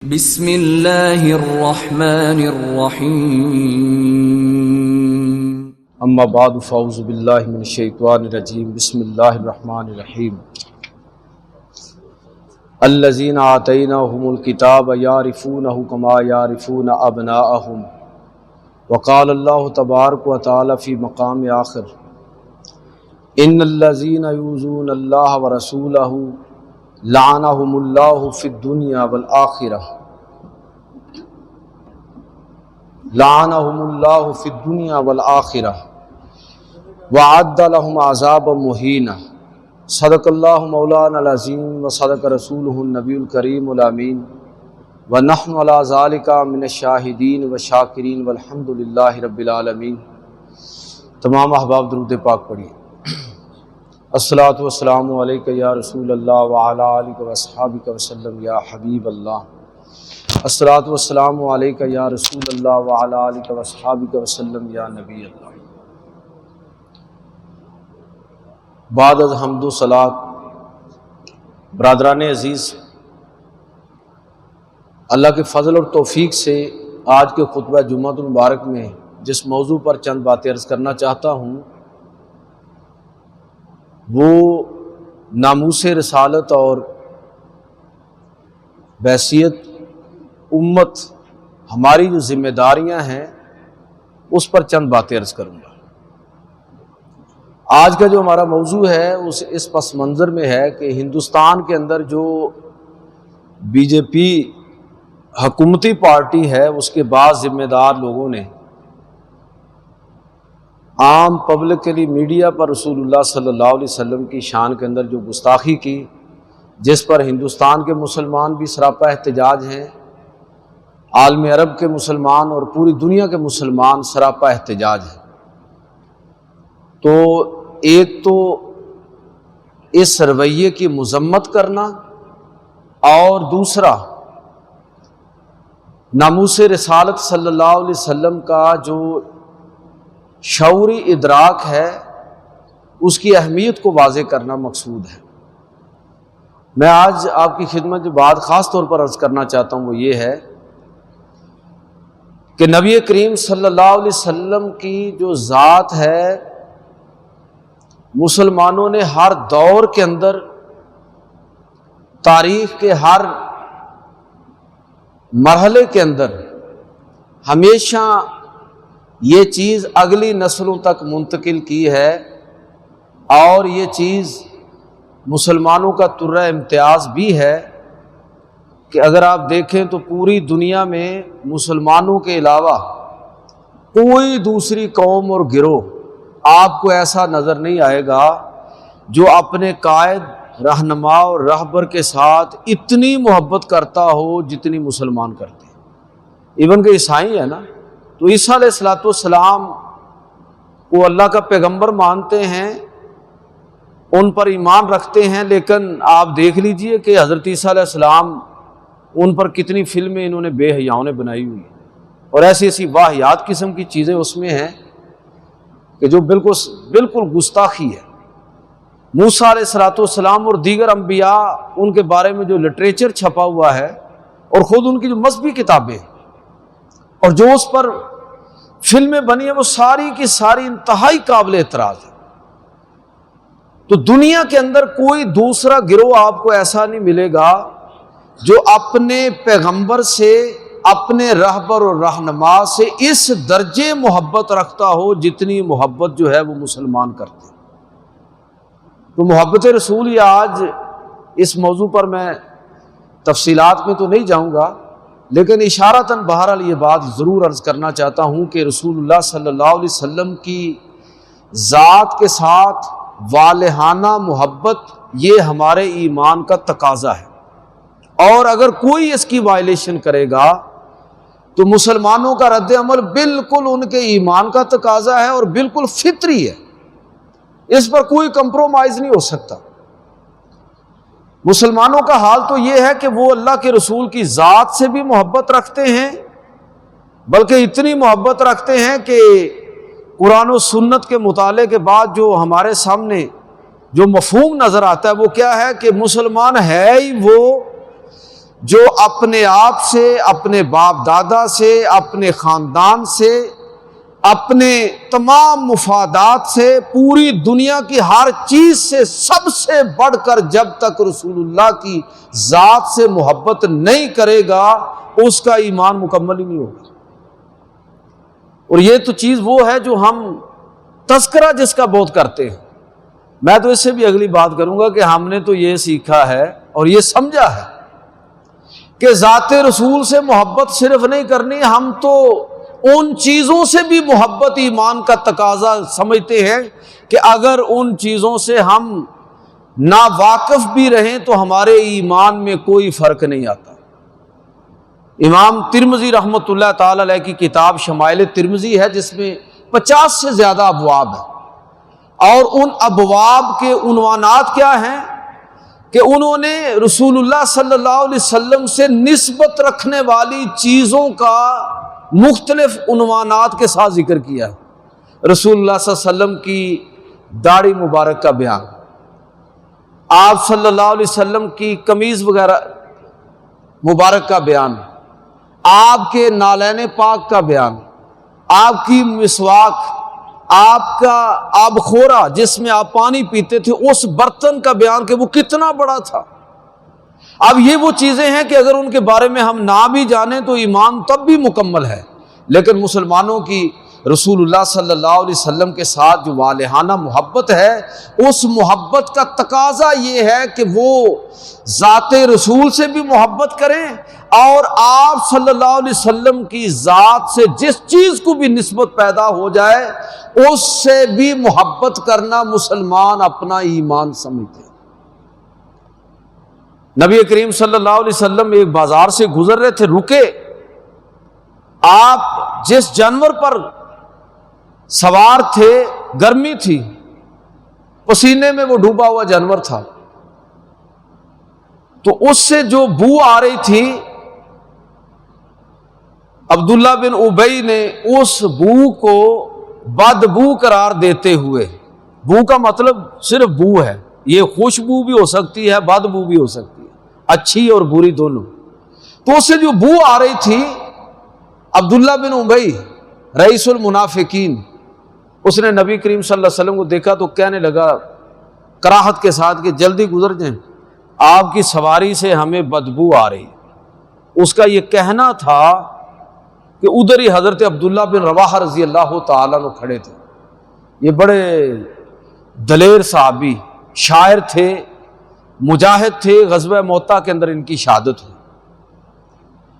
بسم اللہ الرحمن الرحیم اما بعد فاعوذ باللہ من الشیطان الرجیم بسم اللہ الرحمن الرحیم الذین آتیناہم الکتاب یعرفونہ کما یعرفون ابناءہم وقال اللہ تبارک و تعالی فی مقام آخر ان الذین یؤذون اللہ ورسولہ لعنہم اللہ فی الدنیا والآخرہ لعنہم اللہ فی الدنیا والآخرہ وعد لہم عذابا مہینا صدق اللہ مولانا العظیم وصدق رسولہ النبی الکریم الامین ونحن علی ذالک من الشاہدین والشاکرین والحمد للہ رب العالمین۔ تمام احباب درود پاک پڑھیے۔ الصلاۃ والسلام علیک یا رسول اللہ وعلی آلک واصحابک وسلم یا حبیب اللہ۔ الصلاۃ والسلام علیک یا رسول اللہ وعلی آلک واصحابک وسلم یا نبی اللہ۔ بعد از حمد و صلات، برادران عزیز، اللہ کے فضل اور توفیق سے آج کے خطبہ جمعۃ المبارک میں جس موضوع پر چند باتیں عرض کرنا چاہتا ہوں وہ ناموس رسالت اور بحیثیت امت ہماری جو ذمہ داریاں ہیں اس پر چند باتیں عرض کروں گا۔ آج کا جو ہمارا موضوع ہے اس پس منظر میں ہے کہ ہندوستان کے اندر جو بی جے پی حکومتی پارٹی ہے اس کے بعض ذمہ دار لوگوں نے عام پبلکلی میڈیا پر رسول اللہ صلی اللہ علیہ وسلم کی شان کے اندر جو گستاخی کی، جس پر ہندوستان کے مسلمان بھی سراپا احتجاج ہیں، عالم عرب کے مسلمان اور پوری دنیا کے مسلمان سراپا احتجاج ہیں۔ تو ایک تو اس رویے کی مذمت کرنا اور دوسرا ناموس رسالت صلی اللہ علیہ وسلم کا جو شعوری ادراک ہے اس کی اہمیت کو واضح کرنا مقصود ہے۔ میں آج آپ کی خدمت جو بات خاص طور پر عرض کرنا چاہتا ہوں وہ یہ ہے کہ نبی کریم صلی اللہ علیہ وسلم کی جو ذات ہے مسلمانوں نے ہر دور کے اندر، تاریخ کے ہر مرحلے کے اندر ہمیشہ یہ چیز اگلی نسلوں تک منتقل کی ہے، اور یہ چیز مسلمانوں کا ترہ امتیاز بھی ہے کہ اگر آپ دیکھیں تو پوری دنیا میں مسلمانوں کے علاوہ کوئی دوسری قوم اور گروہ آپ کو ایسا نظر نہیں آئے گا جو اپنے قائد، رہنما اور رہبر کے ساتھ اتنی محبت کرتا ہو جتنی مسلمان کرتے ہیں۔ ایون کہ عیسائی ہے نا، تو عیسیٰ علیہ السلام کو اللہ کا پیغمبر مانتے ہیں، ان پر ایمان رکھتے ہیں، لیکن آپ دیکھ لیجئے کہ حضرت عیسیٰ علیہ السلام ان پر کتنی فلمیں انہوں نے بے حیاؤں نے بنائی ہوئی ہیں، اور ایسی ایسی واہیات قسم کی چیزیں اس میں ہیں کہ جو بالکل گستاخی ہے۔ موسیٰ علیہ السلام اور دیگر انبیاء، ان کے بارے میں جو لٹریچر چھپا ہوا ہے اور خود ان کی جو مذہبی کتابیں اور جو اس پر فلمیں بنی ہیں وہ ساری کی ساری انتہائی قابل اعتراض ہے۔ تو دنیا کے اندر کوئی دوسرا گروہ آپ کو ایسا نہیں ملے گا جو اپنے پیغمبر سے، اپنے رہبر اور رہنما سے اس درجے محبت رکھتا ہو جتنی محبت جو ہے وہ مسلمان کرتے ہیں۔ تو محبت رسول، یہ آج اس موضوع پر میں تفصیلات میں تو نہیں جاؤں گا، لیکن اشارتاً بہرحال یہ بات ضرور عرض کرنا چاہتا ہوں کہ رسول اللہ صلی اللہ علیہ وسلم کی ذات کے ساتھ والہانہ محبت یہ ہمارے ایمان کا تقاضا ہے، اور اگر کوئی اس کی وائلیشن کرے گا تو مسلمانوں کا رد عمل بالکل ان کے ایمان کا تقاضا ہے اور بالکل فطری ہے، اس پر کوئی کمپرومائز نہیں ہو سکتا۔ مسلمانوں کا حال تو یہ ہے کہ وہ اللہ کے رسول کی ذات سے بھی محبت رکھتے ہیں، بلکہ اتنی محبت رکھتے ہیں کہ قرآن و سنت کے مطالعے کے بعد جو ہمارے سامنے جو مفہوم نظر آتا ہے وہ کیا ہے کہ مسلمان ہے ہی وہ جو اپنے آپ سے، اپنے باپ دادا سے، اپنے خاندان سے، اپنے تمام مفادات سے، پوری دنیا کی ہر چیز سے سب سے بڑھ کر جب تک رسول اللہ کی ذات سے محبت نہیں کرے گا اس کا ایمان مکمل ہی نہیں ہوگا۔ اور یہ تو چیز وہ ہے جو ہم تذکرہ جس کا بہت کرتے ہیں۔ میں تو اس سے بھی اگلی بات کروں گا کہ ہم نے تو یہ سیکھا ہے اور یہ سمجھا ہے کہ ذات رسول سے محبت صرف نہیں کرنی، ہم تو ان چیزوں سے بھی محبت ایمان کا تقاضا سمجھتے ہیں کہ اگر ان چیزوں سے ہم ناواقف بھی رہیں تو ہمارے ایمان میں کوئی فرق نہیں آتا۔ امام ترمذی رحمۃ اللہ تعالی علیہ کی کتاب شمائل ترمذی ہے جس میں 50 سے زیادہ ابواب ہیں، اور ان ابواب کے عنوانات کیا ہیں کہ انہوں نے رسول اللہ صلی اللہ علیہ وسلم سے نسبت رکھنے والی چیزوں کا مختلف عنوانات کے ساتھ ذکر کیا ہے۔ رسول اللہ صلی اللہ علیہ وسلم کی داڑھی مبارک کا بیان، آپ صلی اللہ علیہ وسلم کی قمیض وغیرہ مبارک کا بیان، آپ کے نالین پاک کا بیان، آپ کی مسواک، آپ کا آبخورا جس میں آپ پانی پیتے تھے اس برتن کا بیان کہ وہ کتنا بڑا تھا۔ اب یہ وہ چیزیں ہیں کہ اگر ان کے بارے میں ہم نہ بھی جانیں تو ایمان تب بھی مکمل ہے، لیکن مسلمانوں کی رسول اللہ صلی اللہ علیہ وسلم کے ساتھ جو والہانہ محبت ہے، اس محبت کا تقاضا یہ ہے کہ وہ ذات رسول سے بھی محبت کریں اور آپ صلی اللہ علیہ وسلم کی ذات سے جس چیز کو بھی نسبت پیدا ہو جائے اس سے بھی محبت کرنا مسلمان اپنا ایمان سمجھتے ہیں۔ نبی کریم صلی اللہ علیہ وسلم ایک بازار سے گزر رہے تھے، رکے، آپ جس جانور پر سوار تھے گرمی تھی، پسینے میں وہ ڈوبا ہوا جانور تھا، تو اس سے جو بو آ رہی تھی عبداللہ بن ابی نے اس بو کو بدبو قرار دیتے ہوئے، بو کا مطلب صرف بو ہے، یہ خوشبو بھی ہو سکتی ہے، بدبو بھی ہو سکتی ہے، اچھی اور بری دونوں، تو اس سے جو بو آ رہی تھی عبداللہ بن ابی رئیس المنافقین، اس نے نبی کریم صلی اللہ علیہ وسلم کو دیکھا تو کہنے لگا کراہت کے ساتھ کہ جلدی گزر جائیں، آپ کی سواری سے ہمیں بدبو آ رہی۔ اس کا یہ کہنا تھا کہ ادھر ہی حضرت عبداللہ بن رواحہ رضی اللہ تعالیٰ عنہ کھڑے تھے، یہ بڑے دلیر صحابی، شاعر تھے، مجاہد تھے، غزوہ موطا کے اندر ان کی شہادت ہوئی۔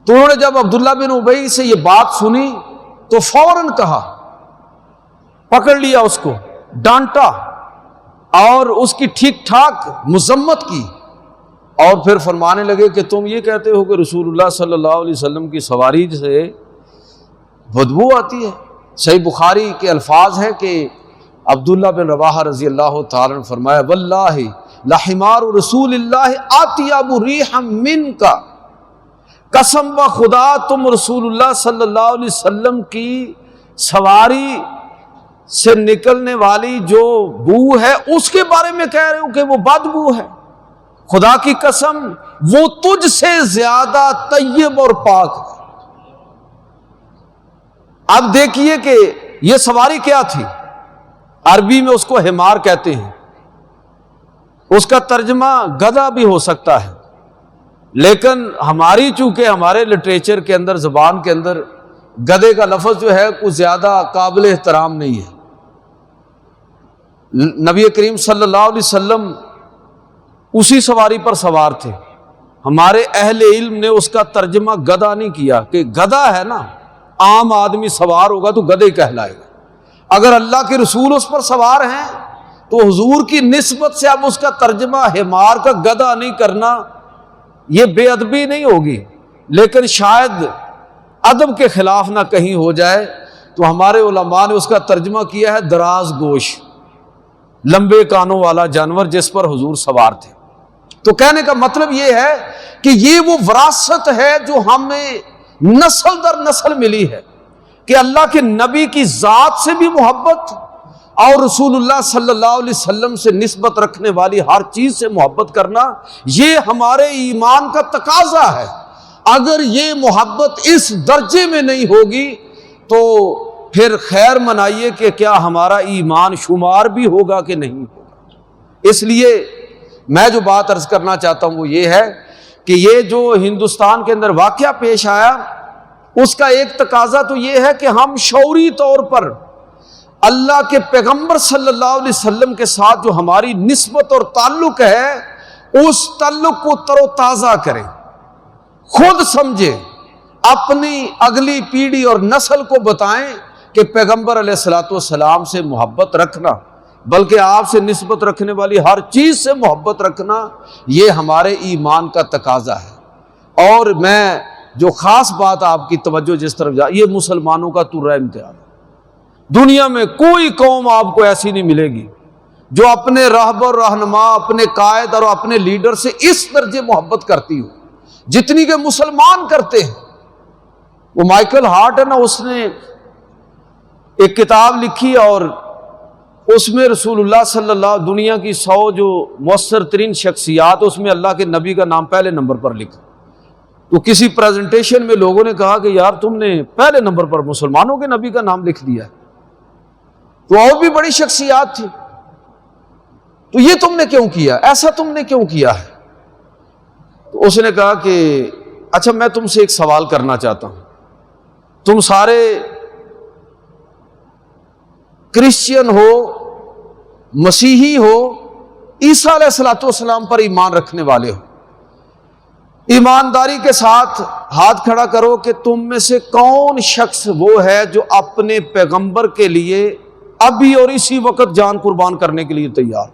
تو انہوں نے جب عبداللہ بن ابی سے یہ بات سنی تو فوراً کہا، پکڑ لیا اس کو، ڈانٹا اور اس کی ٹھیک ٹھاک مذمت کی، اور پھر فرمانے لگے کہ تم یہ کہتے ہو کہ رسول اللہ صلی اللہ علیہ وسلم کی سواری سے بدبو آتی ہے۔ صحیح بخاری کے الفاظ ہیں کہ عبداللہ بن رواحہ رضی اللہ تعالیٰ نے فرمایا واللہ لحمار رسول اللہ اطیب ریحا منک، قسم و خدا تم رسول اللہ صلی اللہ علیہ وسلم کی سواری سے نکلنے والی جو بو ہے اس کے بارے میں کہہ رہے ہو کہ وہ بدبو ہے، خدا کی قسم وہ تجھ سے زیادہ طیب اور پاک ہے۔ اب دیکھیے کہ یہ سواری کیا تھی، عربی میں اس کو حمار کہتے ہیں، اس کا ترجمہ گدھا بھی ہو سکتا ہے، لیکن ہماری چونکہ ہمارے لٹریچر کے اندر، زبان کے اندر گدھے کا لفظ جو ہے کچھ زیادہ قابل احترام نہیں ہے۔ نبی کریم صلی اللہ علیہ وسلم اسی سواری پر سوار تھے، ہمارے اہل علم نے اس کا ترجمہ گدھا نہیں کیا کہ گدھا ہے نا، عام آدمی سوار ہوگا تو گدھے کہلائے گا، اگر اللہ کے رسول اس پر سوار ہیں تو حضور کی نسبت سے اب اس کا ترجمہ حمار کا گدھا نہیں کرنا یہ بے ادبی نہیں ہوگی، لیکن شاید ادب کے خلاف نہ کہیں ہو جائے، تو ہمارے علماء نے اس کا ترجمہ کیا ہے دراز گوش، لمبے کانوں والا جانور جس پر حضور سوار تھے۔ تو کہنے کا مطلب یہ ہے کہ یہ وہ وراثت ہے جو ہمیں نسل در نسل ملی ہے کہ اللہ کے نبی کی ذات سے بھی محبت اور رسول اللہ صلی اللہ علیہ وسلم سے نسبت رکھنے والی ہر چیز سے محبت کرنا، یہ ہمارے ایمان کا تقاضا ہے۔ اگر یہ محبت اس درجے میں نہیں ہوگی تو پھر خیر منائیے کہ کیا ہمارا ایمان شمار بھی ہوگا کہ نہیں ہوگا۔ اس لیے میں جو بات عرض کرنا چاہتا ہوں وہ یہ ہے کہ یہ جو ہندوستان کے اندر واقعہ پیش آیا، اس کا ایک تقاضا تو یہ ہے کہ ہم شعوری طور پر اللہ کے پیغمبر صلی اللہ علیہ وسلم کے ساتھ جو ہماری نسبت اور تعلق ہے، اس تعلق کو تر و تازہ کریں، خود سمجھیں، اپنی اگلی پیڑھی اور نسل کو بتائیں کہ پیغمبر علیہ الصلوۃ والسلام سے محبت رکھنا، بلکہ آپ سے نسبت رکھنے والی ہر چیز سے محبت رکھنا، یہ ہمارے ایمان کا تقاضا ہے۔ اور میں جو خاص بات آپ کی توجہ جس طرف یہ مسلمانوں کا ترا امتحان ہے۔ دنیا میں کوئی قوم آپ کو ایسی نہیں ملے گی جو اپنے رہبر، رہنما، اپنے قائد اور اپنے لیڈر سے اس درجے محبت کرتی ہو جتنی کہ مسلمان کرتے ہیں۔ وہ مائیکل ہارٹ ہے نا، اس نے ایک کتاب لکھی اور اس میں رسول اللہ صلی اللہ دنیا کی 100 جو مؤثر ترین شخصیات، اس میں اللہ کے نبی کا نام پہلے نمبر پر لکھا۔ تو کسی پریزنٹیشن میں لوگوں نے کہا کہ یار تم نے پہلے نمبر پر مسلمانوں کے نبی کا نام لکھ دیا ہے، تو اور بھی بڑی شخصیات تھی، تو یہ تم نے کیوں کیا، ایسا تم نے کیوں کیا ہے؟ تو اس نے کہا کہ اچھا میں تم سے ایک سوال کرنا چاہتا ہوں، تم سارے کرسچین ہو، مسیحی ہو، عیسیٰ علیہ الصلوۃ والسلام پر ایمان رکھنے والے ہو، ایمانداری کے ساتھ ہاتھ کھڑا کرو کہ تم میں سے کون شخص وہ ہے جو اپنے پیغمبر کے لیے ابھی اور اسی وقت جان قربان کرنے کے لیے تیار؟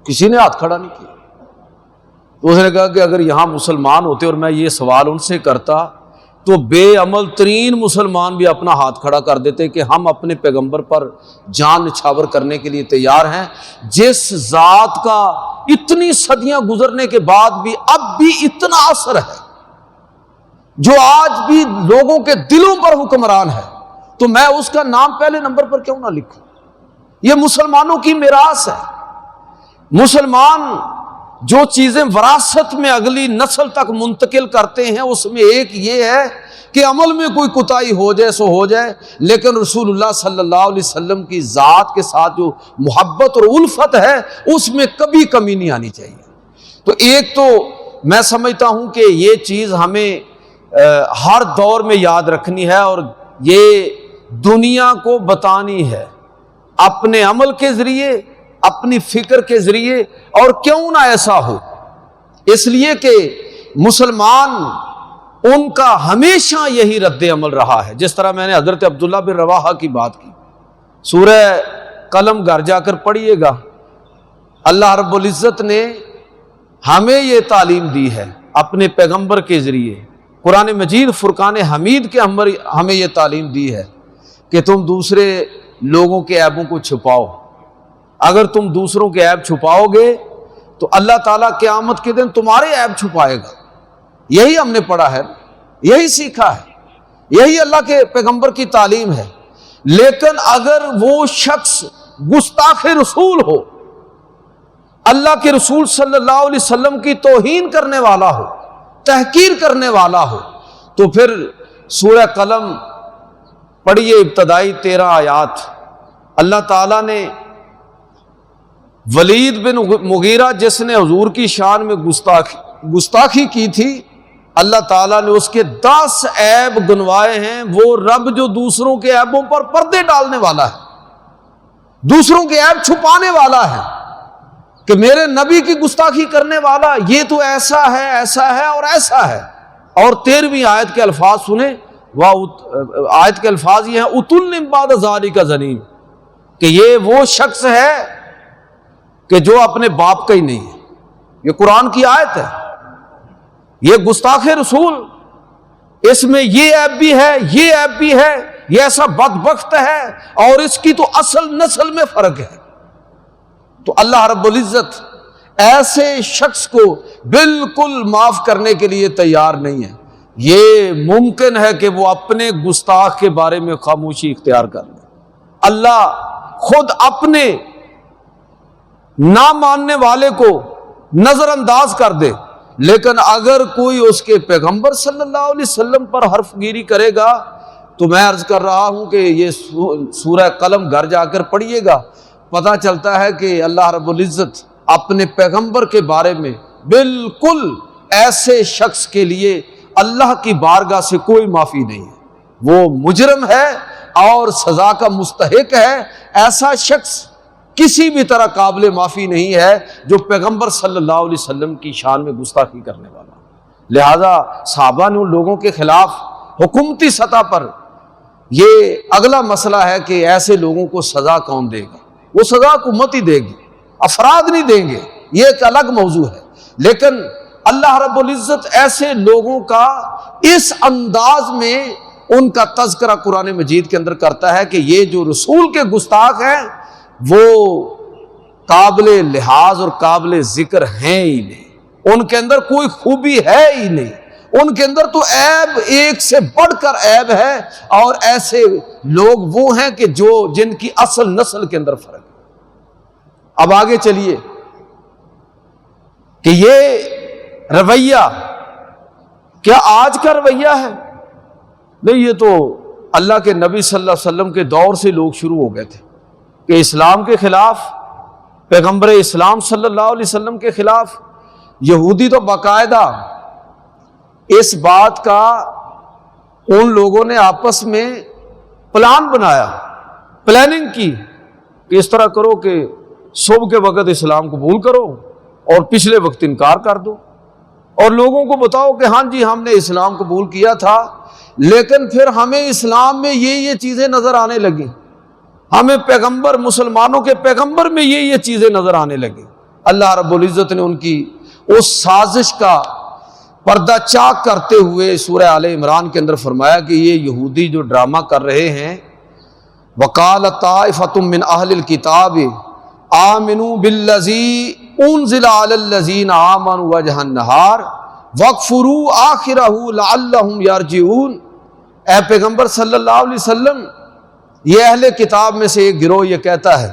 کسی نے ہاتھ کھڑا نہیں کیا۔ تو اس نے کہا کہ اگر یہاں مسلمان ہوتے اور میں یہ سوال ان سے کرتا تو بے عمل ترین مسلمان بھی اپنا ہاتھ کھڑا کر دیتے کہ ہم اپنے پیغمبر پر جان نچھاور کرنے کے لیے تیار ہیں، جس ذات کا اتنی صدیاں گزرنے کے بعد بھی اب بھی اتنا اثر ہے، جو آج بھی لوگوں کے دلوں پر حکمران ہے، تو میں اس کا نام پہلے نمبر پر کیوں نہ لکھوں؟ یہ مسلمانوں کی میراث ہے۔ مسلمان جو چیزیں وراثت میں اگلی نسل تک منتقل کرتے ہیں، اس میں ایک یہ ہے کہ عمل میں کوئی کوتاہی ہو جائے سو ہو جائے، لیکن رسول اللہ صلی اللہ علیہ وسلم کی ذات کے ساتھ جو محبت اور الفت ہے اس میں کبھی کمی نہیں آنی چاہیے۔ تو ایک تو میں سمجھتا ہوں کہ یہ چیز ہمیں ہر دور میں یاد رکھنی ہے اور یہ دنیا کو بتانی ہے اپنے عمل کے ذریعے، اپنی فکر کے ذریعے، اور کیوں نہ ایسا ہو، اس لیے کہ مسلمان ان کا ہمیشہ یہی رد عمل رہا ہے۔ جس طرح میں نے حضرت عبداللہ بن رواحہ کی بات کی، سورہ قلم گھر جا کر پڑھیے گا، اللہ رب العزت نے ہمیں یہ تعلیم دی ہے اپنے پیغمبر کے ذریعے، قرآن مجید فرقان حمید کے ہمیں یہ تعلیم دی ہے کہ تم دوسرے لوگوں کے عیبوں کو چھپاؤ۔ اگر تم دوسروں کے عیب چھپاؤ گے تو اللہ تعالیٰ قیامت کے دن تمہارے عیب چھپائے گا۔ یہی ہم نے پڑھا ہے، یہی سیکھا ہے، یہی اللہ کے پیغمبر کی تعلیم ہے۔ لیکن اگر وہ شخص گستاخ رسول ہو، اللہ کے رسول صلی اللہ علیہ وسلم کی توہین کرنے والا ہو، تحقیر کرنے والا ہو، تو پھر سورہ قلم پڑھیے ابتدائی 13 آیات، اللہ تعالیٰ نے ولید بن مغیرہ جس نے حضور کی شان میں گستاخی کی تھی، اللہ تعالیٰ نے اس کے 10 عیب گنوائے ہیں۔ وہ رب جو دوسروں کے عیبوں پر پردے ڈالنے والا ہے، دوسروں کے عیب چھپانے والا ہے، کہ میرے نبی کی گستاخی کرنے والا یہ تو ایسا ہے، ایسا ہے اور ایسا ہے۔ اور 13ویں آیت کے الفاظ سنیں، آیت کے الفاظ یہ ہیں اتل بعد ذالک زنیم، کہ یہ وہ شخص ہے کہ جو اپنے باپ کا ہی نہیں ہے۔ یہ قرآن کی آیت ہے، یہ گستاخ رسول، اس میں یہ عیب بھی ہے، یہ عیب بھی ہے، یہ ایسا بدبخت ہے، اور اس کی تو اصل نسل میں فرق ہے۔ تو اللہ رب العزت ایسے شخص کو بالکل معاف کرنے کے لیے تیار نہیں ہے۔ یہ ممکن ہے کہ وہ اپنے گستاخ کے بارے میں خاموشی اختیار کر لے، اللہ خود اپنے نہ ماننے والے کو نظر انداز کر دے، لیکن اگر کوئی اس کے پیغمبر صلی اللہ علیہ وسلم پر حرف گیری کرے گا تو میں عرض کر رہا ہوں کہ یہ سورہ قلم گھر جا کر پڑھیے گا، پتہ چلتا ہے کہ اللہ رب العزت اپنے پیغمبر کے بارے میں بالکل ایسے شخص کے لیے اللہ کی بارگاہ سے کوئی معافی نہیں ہے، وہ مجرم ہے اور سزا کا مستحق ہے۔ ایسا شخص کسی بھی طرح قابل معافی نہیں ہے جو پیغمبر صلی اللہ علیہ وسلم کی شان میں گستاخی کرنے والا۔ لہذا صحابہ نے ان لوگوں کے خلاف حکومتی سطح پر یہ اگلا مسئلہ ہے کہ ایسے لوگوں کو سزا کون دے گا؟ وہ سزا حکومت ہی دے گی، افراد نہیں دیں گے، یہ ایک الگ موضوع ہے۔ لیکن اللہ رب العزت ایسے لوگوں کا اس انداز میں ان کا تذکرہ قرآن مجید کے اندر کرتا ہے کہ یہ جو رسول کے گستاخ ہیں وہ قابل لحاظ اور قابل ذکر ہیں ہی نہیں، ان کے اندر کوئی خوبی ہے ہی نہیں، ان کے اندر تو عیب ایک سے بڑھ کر عیب ہے، اور ایسے لوگ وہ ہیں کہ جن کی اصل نسل کے اندر فرق ہے۔ اب آگے چلیے کہ یہ رویہ کیا آج کا رویہ ہے؟ نہیں، یہ تو اللہ کے نبی صلی اللہ علیہ وسلم کے دور سے لوگ شروع ہو گئے تھے کہ اسلام کے خلاف، پیغمبر اسلام صلی اللہ علیہ وسلم کے خلاف۔ یہودی تو باقاعدہ اس بات کا ان لوگوں نے آپس میں پلان بنایا، پلاننگ کی کہ اس طرح کرو کہ صبح کے وقت اسلام قبول کرو اور پچھلے وقت انکار کر دو، اور لوگوں کو بتاؤ کہ ہاں جی ہم نے اسلام قبول کیا تھا، لیکن پھر ہمیں اسلام میں یہ چیزیں نظر آنے لگیں، ہمیں پیغمبر، مسلمانوں کے پیغمبر میں یہ چیزیں نظر آنے لگیں۔ اللہ رب العزت نے ان کی اس سازش کا پردہ چاک کرتے ہوئے سورہ آل عمران کے اندر فرمایا کہ یہ یہودی جو ڈرامہ کر رہے ہیں، وَقَالَ طَائِفَةٌ مِّنْ أَهْلِ الْكِتَابِ آمِنُوا بِالَّذِي أُنزِلَ عَلَى الَّذِينَ آمَنُوا وَجْهَ النَّهَارِ وَاكْفُرُوا آخِرَهُ لَعَلَّهُمْ يَرْجِعُونَ۔ اے پیغمبر صلی اللہ علیہ وسلم، یہ اہل کتاب میں سے ایک گروہ یہ کہتا ہے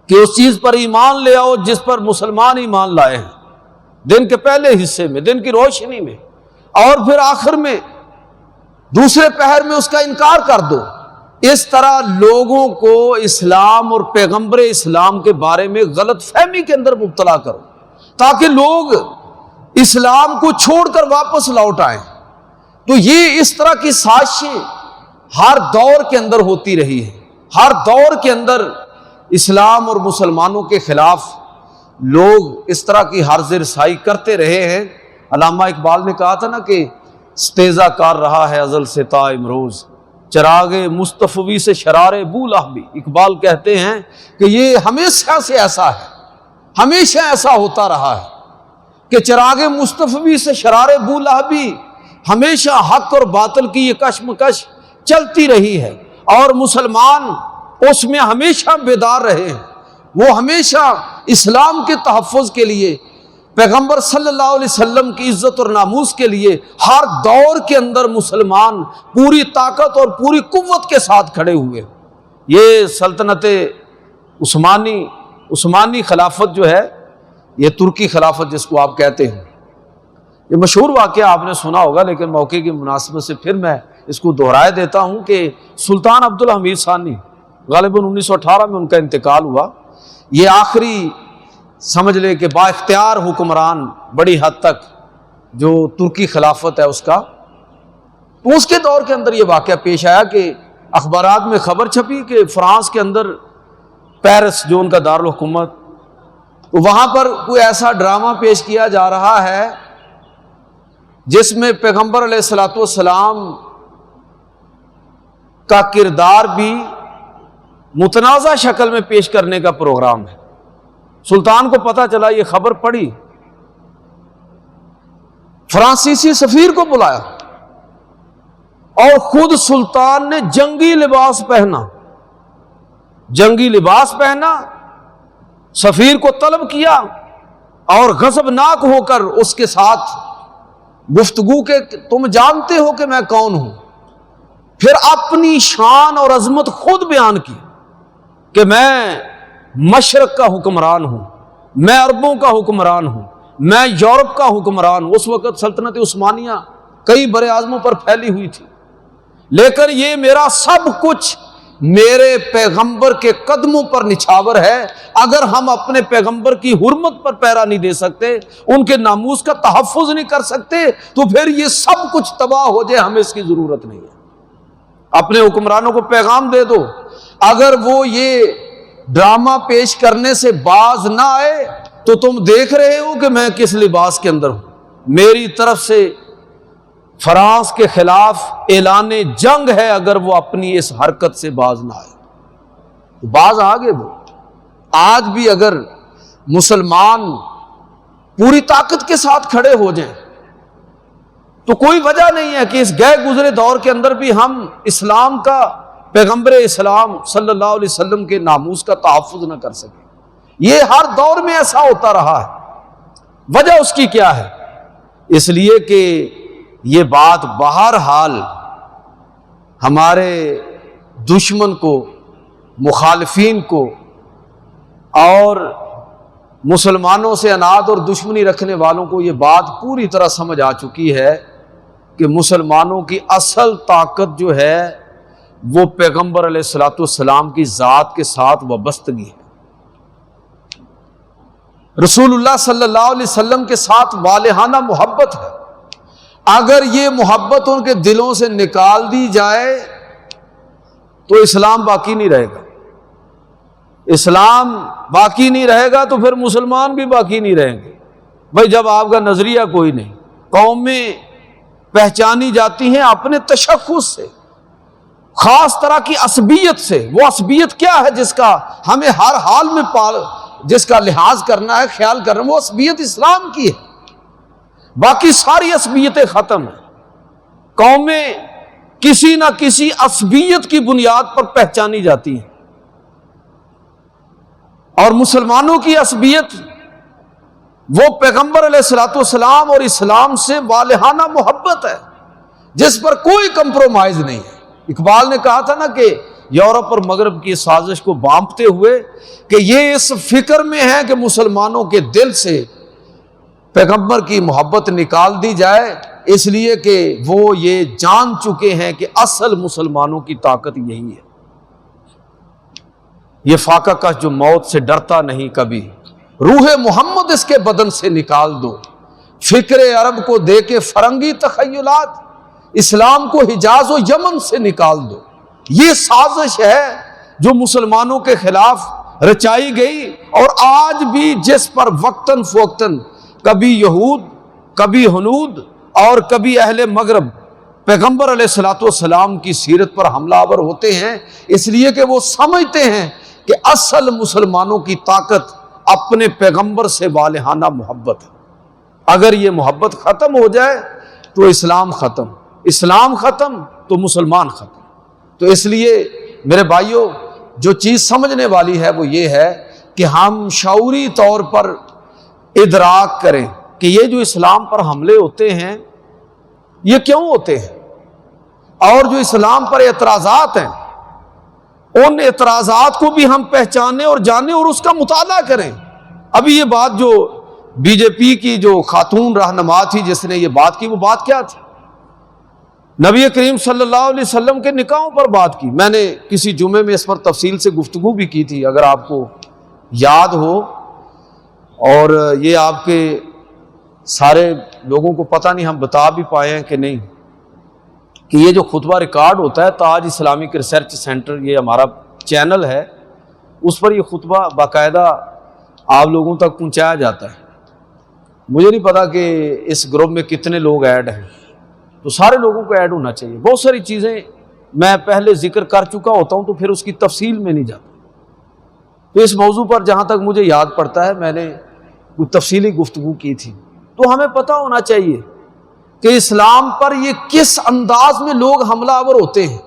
کہ اس چیز پر ایمان لے آؤ جس پر مسلمان ایمان لائے ہیں، دن کے پہلے حصے میں، دن کی روشنی میں، اور پھر آخر میں دوسرے پہر میں اس کا انکار کر دو۔ اس طرح لوگوں کو اسلام اور پیغمبر اسلام کے بارے میں غلط فہمی کے اندر مبتلا کرو تاکہ لوگ اسلام کو چھوڑ کر واپس لوٹ آئیں۔ تو یہ اس طرح کی سازشیں ہر دور کے اندر ہوتی رہی ہے، ہر دور کے اندر اسلام اور مسلمانوں کے خلاف لوگ اس طرح کی حرز رسائی کرتے رہے ہیں۔ علامہ اقبال نے کہا تھا نا کہ استیزا کار رہا ہے ازل سے تا امروز، چراغ مصطفی سے شرار بولہبی۔ اقبال کہتے ہیں کہ یہ ہمیشہ سے ایسا ہے، ہمیشہ ایسا ہوتا رہا ہے کہ چراغ مصطفی سے شرار بولہبی، ہمیشہ حق اور باطل کی یہ کشمکش چلتی رہی ہے، اور مسلمان اس میں ہمیشہ بیدار رہے ہیں۔ وہ ہمیشہ اسلام کے تحفظ کے لیے، پیغمبر صلی اللہ علیہ وسلم کی عزت اور ناموس کے لیے ہر دور کے اندر مسلمان پوری طاقت اور پوری قوت کے ساتھ کھڑے ہوئے۔ یہ سلطنت عثمانی خلافت جو ہے، یہ ترکی خلافت جس کو آپ کہتے ہیں، یہ مشہور واقعہ آپ نے سنا ہوگا، لیکن موقع کی مناسبت سے پھر میں اس کو دہرائے دیتا ہوں کہ سلطان عبدالحمید ثانی، غالباً 1918 میں ان کا انتقال ہوا۔ یہ آخری سمجھ لے کہ با اختیار حکمران بڑی حد تک جو ترکی خلافت ہے اس کا، تو اس کے دور کے اندر یہ واقعہ پیش آیا کہ اخبارات میں خبر چھپی کہ فرانس کے اندر پیرس جو ان کا دارالحکومت، تو وہاں پر کوئی ایسا ڈرامہ پیش کیا جا رہا ہے جس میں پیغمبر علیہ الصلوۃ والسلام کا کردار بھی متنازع شکل میں پیش کرنے کا پروگرام ہے۔ سلطان کو پتہ چلا، یہ خبر پڑی، فرانسیسی سفیر کو بلایا اور خود سلطان نے جنگی لباس پہنا، سفیر کو طلب کیا اور غضبناک ہو کر اس کے ساتھ گفتگو کے تم جانتے ہو کہ میں کون ہوں، پھر اپنی شان اور عظمت خود بیان کی کہ میں مشرق کا حکمران ہوں، میں عربوں کا حکمران ہوں، میں یورپ کا حکمران ہوں۔ اس وقت سلطنت عثمانیہ کئی بر اعظموں پر پھیلی ہوئی تھی، لیکن یہ میرا سب کچھ میرے پیغمبر کے قدموں پر نچھاور ہے۔ اگر ہم اپنے پیغمبر کی حرمت پر پیرا نہیں دے سکتے، ان کے ناموس کا تحفظ نہیں کر سکتے، تو پھر یہ سب کچھ تباہ ہو جائے، ہمیں اس کی ضرورت نہیں ہے۔ اپنے حکمرانوں کو پیغام دے دو، اگر وہ یہ ڈرامہ پیش کرنے سے باز نہ آئے تو تم دیکھ رہے ہو کہ میں کس لباس کے اندر ہوں۔ میری طرف سے فرانس کے خلاف اعلان جنگ ہے، اگر وہ اپنی اس حرکت سے باز نہ آئے تو باز آگے وہ۔ آج بھی اگر مسلمان پوری طاقت کے ساتھ کھڑے ہو جائیں تو کوئی وجہ نہیں ہے کہ اس گئے گزرے دور کے اندر بھی ہم اسلام کا، پیغمبر اسلام صلی اللہ علیہ وسلم کے ناموس کا تحفظ نہ کر سکیں۔ یہ ہر دور میں ایسا ہوتا رہا ہے۔ وجہ اس کی کیا ہے؟ اس لیے کہ یہ بات بہرحال ہمارے دشمن کو، مخالفین کو اور مسلمانوں سے عناد اور دشمنی رکھنے والوں کو یہ بات پوری طرح سمجھ آ چکی ہے کہ مسلمانوں کی اصل طاقت جو ہے وہ پیغمبر علیہ الصلوۃ والسلام کی ذات کے ساتھ وابستگی ہے، رسول اللہ صلی اللہ علیہ وسلم کے ساتھ والہانہ محبت ہے۔ اگر یہ محبت ان کے دلوں سے نکال دی جائے تو اسلام باقی نہیں رہے گا۔ اسلام باقی نہیں رہے گا تو پھر مسلمان بھی باقی نہیں رہیں گے۔ بھائی جب آپ کا نظریہ کوئی نہیں، قومیں پہچانی جاتی ہیں اپنے تشخص سے، خاص طرح کی عصبیت سے۔ وہ عصبیت کیا ہے جس کا ہمیں ہر حال میں جس کا لحاظ کرنا ہے، خیال کرنا ہے، وہ عصبیت اسلام کی ہے۔ باقی ساری عصبیتیں ختم ہیں۔ قومیں کسی نہ کسی عصبیت کی بنیاد پر پہچانی جاتی ہیں، اور مسلمانوں کی عصبیت وہ پیغمبر علیہ الصلوۃ والسلام اور اسلام سے والہانہ محبت ہے، جس پر کوئی کمپرومائز نہیں ہے۔ اقبال نے کہا تھا نا کہ یورپ اور مغرب کی سازش کو بانپتے ہوئے کہ یہ اس فکر میں ہے کہ مسلمانوں کے دل سے پیغمبر کی محبت نکال دی جائے، اس لیے کہ وہ یہ جان چکے ہیں کہ اصل مسلمانوں کی طاقت یہی ہے۔ یہ فاقہ کش جو موت سے ڈرتا نہیں کبھی، روح محمد اس کے بدن سے نکال دو، فکر عرب کو دے کے فرنگی تخیلات، اسلام کو حجاز و یمن سے نکال دو۔ یہ سازش ہے جو مسلمانوں کے خلاف رچائی گئی، اور آج بھی جس پر وقتاً فوقتاً کبھی یہود، کبھی ہنود اور کبھی اہل مغرب پیغمبر علیہ الصلوۃ والسلام کی سیرت پر حملہ آور ہوتے ہیں، اس لیے کہ وہ سمجھتے ہیں کہ اصل مسلمانوں کی طاقت اپنے پیغمبر سے والہانہ محبت ہے۔ اگر یہ محبت ختم ہو جائے تو اسلام ختم، اسلام ختم تو مسلمان ختم۔ تو اس لیے میرے بھائیوں، جو چیز سمجھنے والی ہے وہ یہ ہے کہ ہم شعوری طور پر ادراک کریں کہ یہ جو اسلام پر حملے ہوتے ہیں یہ کیوں ہوتے ہیں، اور جو اسلام پر اعتراضات ہیں ان اعتراضات کو بھی ہم پہچانیں اور جانیں اور اس کا مطالعہ کریں۔ ابھی یہ بات جو بی جے پی کی جو خاتون رہنما تھی جس نے یہ بات کی، وہ بات کیا تھی؟ نبی کریم صلی اللہ علیہ وسلم کے نکاحوں پر بات کی۔ میں نے کسی جمعے میں اس پر تفصیل سے گفتگو بھی کی تھی، اگر آپ کو یاد ہو، اور یہ آپ کے سارے لوگوں کو پتہ نہیں ہم بتا بھی پائے ہیں کہ نہیں، کہ یہ جو خطبہ ریکارڈ ہوتا ہے تاج اسلامک ریسرچ سینٹر، یہ ہمارا چینل ہے، اس پر یہ خطبہ باقاعدہ آپ لوگوں تک پہنچایا جاتا ہے۔ مجھے نہیں پتا کہ اس گروپ میں کتنے لوگ ایڈ ہیں، تو سارے لوگوں کو ایڈ ہونا چاہیے۔ بہت ساری چیزیں میں پہلے ذکر کر چکا ہوتا ہوں تو پھر اس کی تفصیل میں نہیں جاتا، تو اس موضوع پر جہاں تک مجھے یاد پڑتا ہے میں نے کوئی تفصیلی گفتگو کی تھی۔ تو ہمیں پتہ ہونا چاہیے کہ اسلام پر یہ کس انداز میں لوگ حملہ آور ہوتے ہیں،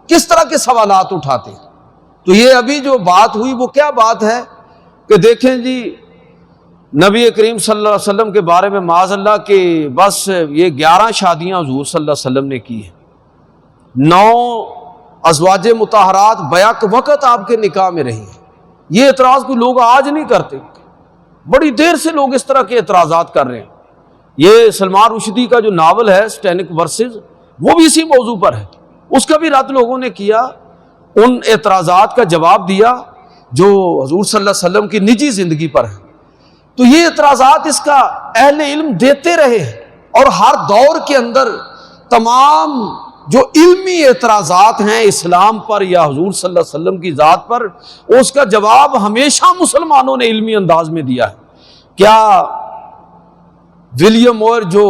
کس طرح کے سوالات اٹھاتے ہیں۔ تو یہ ابھی جو بات ہوئی وہ کیا بات ہے کہ دیکھیں جی، نبی کریم صلی اللہ علیہ وسلم کے بارے میں معاذ اللہ کہ بس یہ 11 شادیاں حضور صلی اللہ علیہ وسلم نے کی ہیں، 9 ازواج مطہرات بیک وقت آپ کے نکاح میں رہی ہیں۔ یہ اعتراض کوئی لوگ آج نہیں کرتے، بڑی دیر سے لوگ اس طرح کے اعتراضات کر رہے ہیں۔ یہ سلمان رشدی کا جو ناول ہے سٹینک ورسز، وہ بھی اسی موضوع پر ہے، اس کا بھی رد لوگوں نے کیا، ان اعتراضات کا جواب دیا جو حضور صلی اللہ علیہ وسلم کی نجی زندگی پر ہے۔ تو یہ اعتراضات اس کا اہل علم دیتے رہے ہیں، اور ہر دور کے اندر تمام جو علمی اعتراضات ہیں اسلام پر یا حضور صلی اللہ علیہ وسلم کی ذات پر، اس کا جواب ہمیشہ مسلمانوں نے علمی انداز میں دیا ہے۔ کیا ولیم مور جو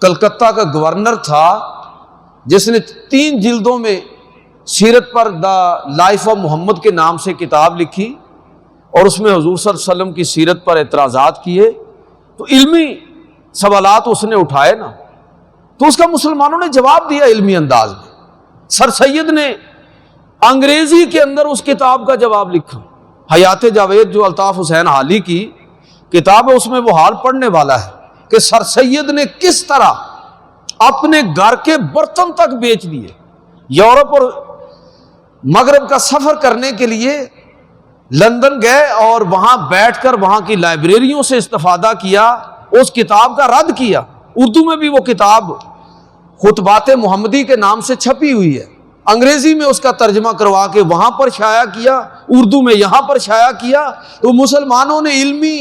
کلکتہ کا گورنر تھا، جس نے 3 جلدوں میں سیرت پر دا لائف آف محمد کے نام سے کتاب لکھی اور اس میں حضور صلی اللہ علیہ وسلم کی سیرت پر اعتراضات کیے، تو علمی سوالات اس نے اٹھائے نا، تو اس کا مسلمانوں نے جواب دیا علمی انداز میں۔ سر سید نے انگریزی کے اندر اس کتاب کا جواب لکھا، حیات جاوید جو الطاف حسین حالی کی کتاب ہے، اس میں وہ حال پڑھنے والا ہے کہ سر سید نے کس طرح اپنے گھر کے برتن تک بیچ دیے، یورپ اور مغرب کا سفر کرنے کے لیے لندن گئے اور وہاں بیٹھ کر وہاں کی لائبریریوں سے استفادہ کیا، اس کتاب کا رد کیا۔ اردو میں بھی وہ کتاب خطبات محمدی کے نام سے چھپی ہوئی ہے، انگریزی میں اس کا ترجمہ کروا کے وہاں پر شائع کیا، اردو میں یہاں پر شائع کیا۔ تو مسلمانوں نے علمی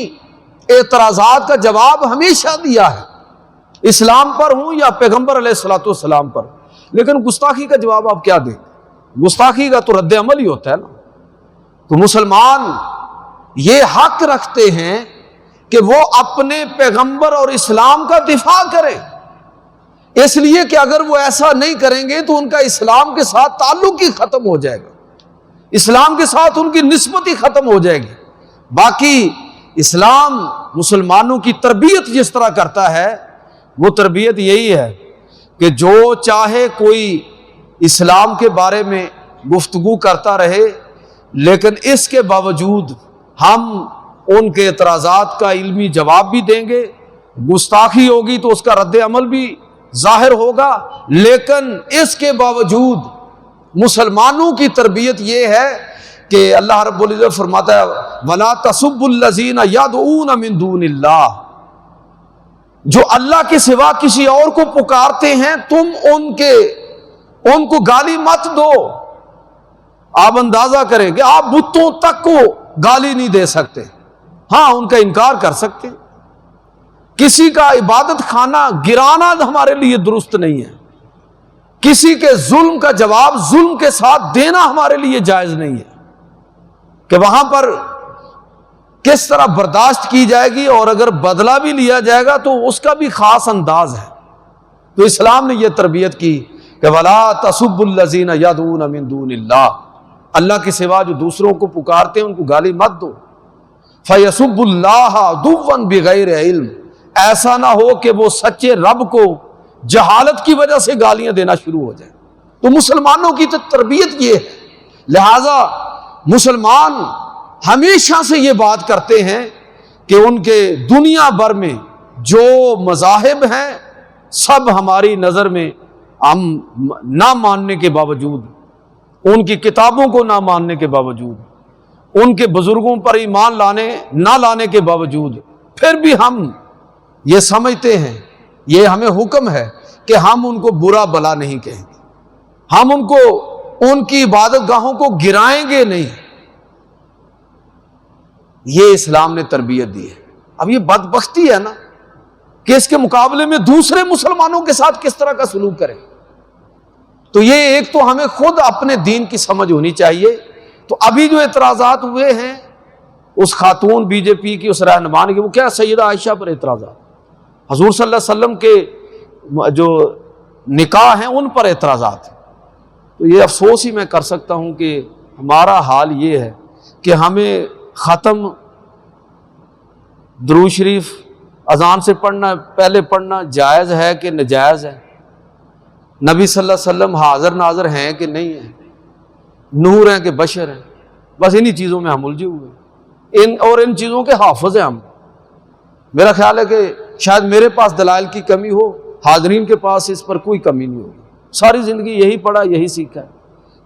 اعتراضات کا جواب ہمیشہ دیا ہے، اسلام پر ہوں یا پیغمبر علیہ الصلوۃ والسلام پر۔ لیکن گستاخی کا جواب آپ کیا دیں؟ گستاخی کا تو رد عمل ہی ہوتا ہے نا۔ تو مسلمان یہ حق رکھتے ہیں کہ وہ اپنے پیغمبر اور اسلام کا دفاع کریں، اس لیے کہ اگر وہ ایسا نہیں کریں گے تو ان کا اسلام کے ساتھ تعلق ہی ختم ہو جائے گا، اسلام کے ساتھ ان کی نسبت ہی ختم ہو جائے گی۔ باقی اسلام مسلمانوں کی تربیت جس طرح کرتا ہے، وہ تربیت یہی ہے کہ جو چاہے کوئی اسلام کے بارے میں گفتگو کرتا رہے، لیکن اس کے باوجود ہم ان کے اعتراضات کا علمی جواب بھی دیں گے، گستاخی ہوگی تو اس کا رد عمل بھی ظاہر ہوگا، لیکن اس کے باوجود مسلمانوں کی تربیت یہ ہے کہ اللہ رب العزت فرماتا ہے وَلَا تَسُبُّوا الَّذِينَ يَدْعُونَ مِن دُونِ اللَّهِ، جو اللہ کے سوا کسی اور کو پکارتے ہیں تم ان کو گالی مت دو۔ آپ اندازہ کریں کہ آپ بتوں تک کو گالی نہیں دے سکتے، ہاں ان کا انکار کر سکتے، کسی کا عبادت خانہ گرانا ہمارے لیے درست نہیں ہے، کسی کے ظلم کا جواب ظلم کے ساتھ دینا ہمارے لیے جائز نہیں ہے، کہ وہاں پر کس طرح برداشت کی جائے گی، اور اگر بدلہ بھی لیا جائے گا تو اس کا بھی خاص انداز ہے۔ تو اسلام نے یہ تربیت کی کہ وَلَا تَسُبُّوا الَّذِينَ يَدْعُونَ مِن دُونِ اللَّهِ، اللہ کے سوا جو دوسروں کو پکارتے ہیں ان کو گالی مت دو۔ فَيَسُبُّوا اللَّهَ عَدُوًّا بِغَيْرِ علم، ایسا نہ ہو کہ وہ سچے رب کو جہالت کی وجہ سے گالیاں دینا شروع ہو جائیں۔ تو مسلمانوں کی تو تربیت یہ ہے، لہذا مسلمان ہمیشہ سے یہ بات کرتے ہیں کہ ان کے دنیا بھر میں جو مذاہب ہیں سب ہماری نظر میں ہم نہ ماننے کے باوجود، ان کی کتابوں کو نہ ماننے کے باوجود، ان کے بزرگوں پر ایمان نہ لانے کے باوجود، پھر بھی ہم یہ سمجھتے ہیں، یہ ہمیں حکم ہے کہ ہم ان کو برا بلا نہیں کہیں گے، ہم ان کی عبادت گاہوں کو گرائیں گے نہیں۔ یہ اسلام نے تربیت دی ہے۔ اب یہ بدبختی ہے نا کہ اس کے مقابلے میں دوسرے مسلمانوں کے ساتھ کس طرح کا سلوک کریں۔ تو یہ ایک تو ہمیں خود اپنے دین کی سمجھ ہونی چاہیے۔ تو ابھی جو اعتراضات ہوئے ہیں اس خاتون بی جے پی کی اس رہنما نے، وہ کیا سیدہ عائشہ پر اعتراضات، حضور صلی اللہ علیہ وسلم کے جو نکاح ہیں ان پر اعتراضات۔ تو یہ افسوس ہی میں کر سکتا ہوں کہ ہمارا حال یہ ہے کہ ہمیں ختم درود شریف اذان سے پہلے پڑھنا جائز ہے کہ ناجائز ہے، نبی صلی اللہ علیہ وسلم حاضر ناظر ہیں کہ نہیں ہیں، نور ہیں کہ بشر ہیں، بس انہی چیزوں میں ہم الجھے ہوئے ہیں، ان چیزوں کے حافظ ہیں ہم۔ میرا خیال ہے کہ شاید میرے پاس دلائل کی کمی ہو، حاضرین کے پاس اس پر کوئی کمی نہیں ہوگی۔ ساری زندگی یہی پڑھا، یہی سیکھا ہے۔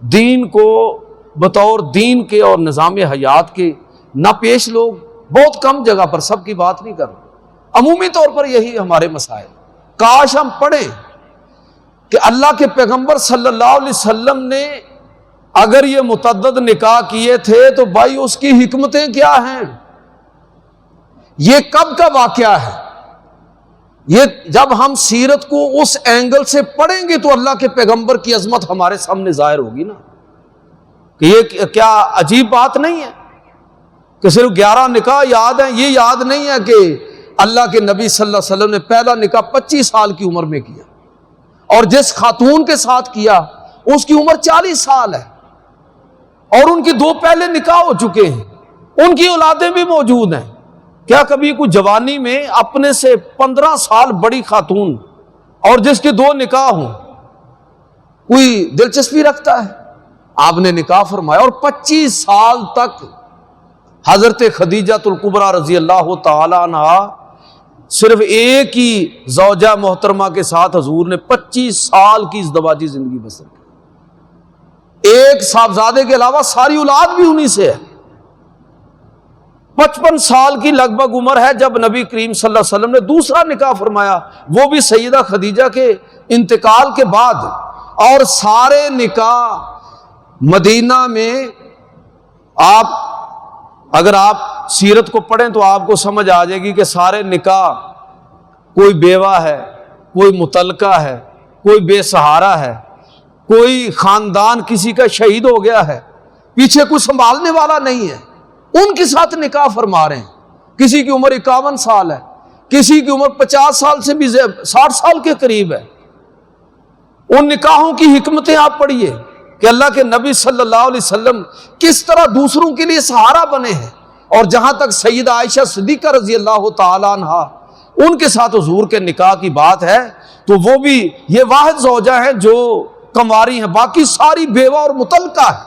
دین کو بطور دین کے اور نظام حیات کے ناپیش لوگ بہت کم جگہ پر، سب کی بات نہیں کر رہے، عمومی طور پر یہی ہمارے مسائل۔ کاش ہم پڑھیں کہ اللہ کے پیغمبر صلی اللہ علیہ وسلم نے اگر یہ متعدد نکاح کیے تھے تو بھائی اس کی حکمتیں کیا ہیں، یہ کب کا واقعہ ہے۔ یہ جب ہم سیرت کو اس اینگل سے پڑھیں گے تو اللہ کے پیغمبر کی عظمت ہمارے سامنے ظاہر ہوگی نا، کہ یہ کیا عجیب بات نہیں ہے کہ صرف 11 نکاح یاد ہیں۔ یہ یاد نہیں ہے کہ اللہ کے نبی صلی اللہ علیہ وسلم نے پہلا نکاح 25 سال کی عمر میں کیا، اور جس خاتون کے ساتھ کیا اس کی عمر 40 سال ہے، اور ان کی 2 پہلے نکاح ہو چکے ہیں، ان کی اولادیں بھی موجود ہیں۔ کیا کبھی کوئی جوانی میں اپنے سے 15 سال بڑی خاتون اور جس کے 2 نکاح ہوں کوئی دلچسپی رکھتا ہے؟ آپ نے نکاح فرمایا، اور 25 سال تک حضرت خدیجہ الکبریٰ رضی اللہ تعالی عنہ صرف ایک ہی زوجہ محترمہ کے ساتھ حضور نے 25 سال کی ازدواجی زندگی بسر کی۔ ایک صاحبزادے کے علاوہ ساری اولاد بھی انہی سے ہے۔ 55 سال کی لگ بھگ عمر ہے جب نبی کریم صلی اللہ علیہ وسلم نے دوسرا نکاح فرمایا، وہ بھی سیدہ خدیجہ کے انتقال کے بعد، اور سارے نکاح مدینہ میں اگر آپ سیرت کو پڑھیں تو آپ کو سمجھ آ جائے گی کہ سارے نکاح، کوئی بیوہ ہے، کوئی مطلقہ ہے، کوئی بے سہارا ہے، کوئی خاندان کسی کا شہید ہو گیا ہے، پیچھے کوئی سنبھالنے والا نہیں ہے، ان کے ساتھ نکاح فرما رہے ہیں۔ کسی کی عمر 51 سال ہے، کسی کی عمر 50 سال سے بھی 60 سال کے قریب ہے۔ ان نکاحوں کی حکمتیں آپ پڑھیے کہ اللہ کے نبی صلی اللہ علیہ وسلم کس طرح دوسروں کے لیے سہارا بنے ہیں۔ اور جہاں تک سیدہ عائشہ صدیقہ رضی اللہ تعالی عنہا ان کے ساتھ حضور کے نکاح کی بات ہے تو وہ بھی یہ واحد زوجہ ہیں جو کنواری ہیں، باقی ساری بیوہ اور مطلقہ ہے۔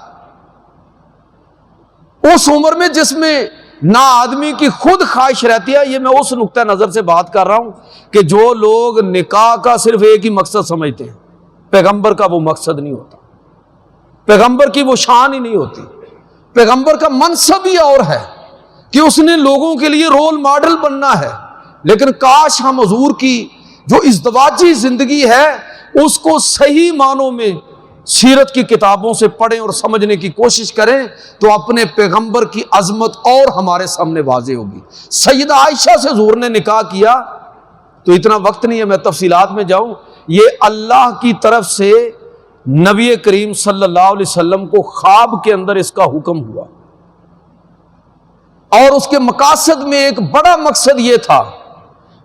اس عمر میں جس میں نہ آدمی کی خود خواہش رہتی ہے، یہ میں اس نقطہ نظر سے بات کر رہا ہوں کہ جو لوگ نکاح کا صرف ایک ہی مقصد سمجھتے ہیں، پیغمبر کا وہ مقصد نہیں ہوتا، پیغمبر کی وہ شان ہی نہیں ہوتی۔ پیغمبر کا منصب ہی اور ہے کہ اس نے لوگوں کے لیے رول ماڈل بننا ہے، لیکن کاش ہم حضور کی جو ازدواجی زندگی ہے اس کو صحیح معنوں میں سیرت کی کتابوں سے پڑھیں اور سمجھنے کی کوشش کریں تو اپنے پیغمبر کی عظمت اور ہمارے سامنے واضح ہوگی۔ سیدہ عائشہ سے حضور نے نکاح کیا تو اتنا وقت نہیں ہے میں تفصیلات میں جاؤں، یہ اللہ کی طرف سے نبی کریم صلی اللہ علیہ وسلم کو خواب کے اندر اس کا حکم ہوا، اور اس کے مقاصد میں ایک بڑا مقصد یہ تھا